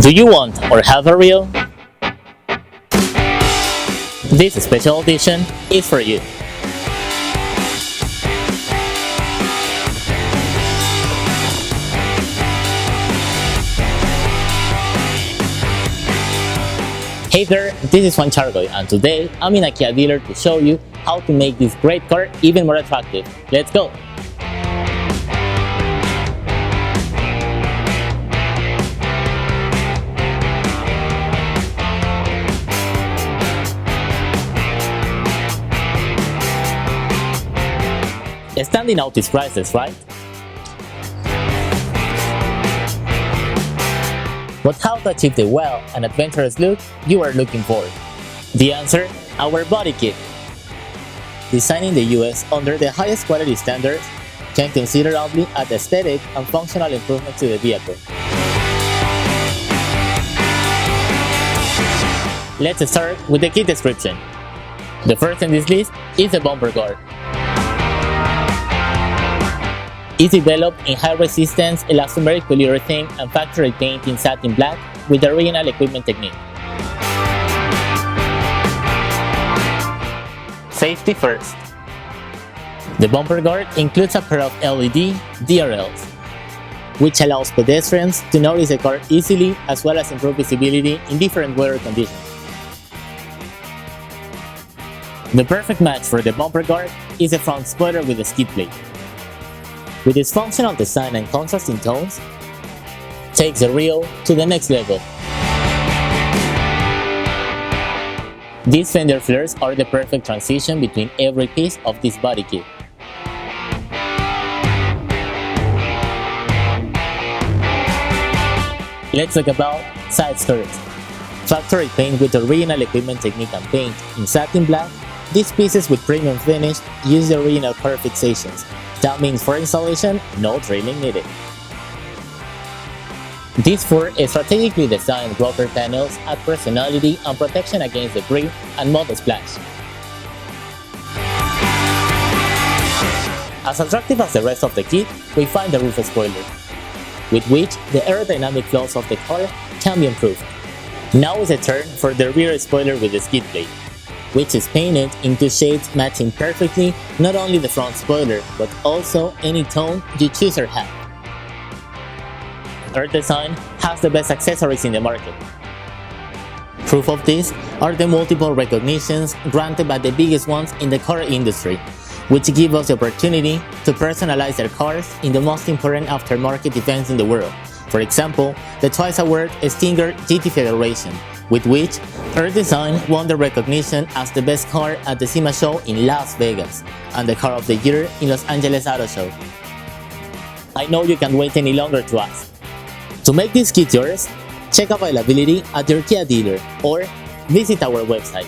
Do you want or have a Rio? This special edition is for you. Hey there, this is Juan Chargoy, and today I'm in a Kia dealer to show you how to make this great car even more attractive. Let's go! Standing out is priceless, right? But how to achieve the wow and adventurous look you are looking for? The answer? Our body kit. Designed in the US under the highest quality standards, can consider only at aesthetic and functional improvements to the vehicle. Let's start with the kit description. The first in this list is the bumper guard. It's developed in high-resistance elastomeric polyurethane and factory paint in satin black with the original equipment technique. Safety first. The bumper guard includes a pair of LED DRLs, which allows pedestrians to notice the car easily as well as improve visibility in different weather conditions. The perfect match for the bumper guard is the front spoiler with the skid plate. With its functional design and contrasting tones, takes the Rio to the next level. These fender flares are the perfect transition between every piece of this body kit. Let's talk about side skirts. Factory paint with original equipment technique and paint in satin black, these pieces with premium finish use the original car fixations. That means for installation, no drilling needed. These four strategically designed rocker panels add personality and protection against debris and mud splash. As attractive as the rest of the kit, we find the roof spoiler, with which the aerodynamic flaws of the car can be improved. Now is the turn for the rear spoiler with the skid plate, which is painted in two shades matching perfectly not only the front spoiler, but also any tone you choose or have. Our design has the best accessories in the market. Proof of this are the multiple recognitions granted by the biggest ones in the car industry, which give us the opportunity to personalize their cars in the most important aftermarket events in the world. For example, the twice-awarded Stinger GT Federation, with which our design won the recognition as the best car at the SEMA show in Las Vegas and the Car of the Year in Los Angeles Auto Show. I know you can't wait any longer to ask. To make this kit yours, check availability at your Kia dealer or visit our website.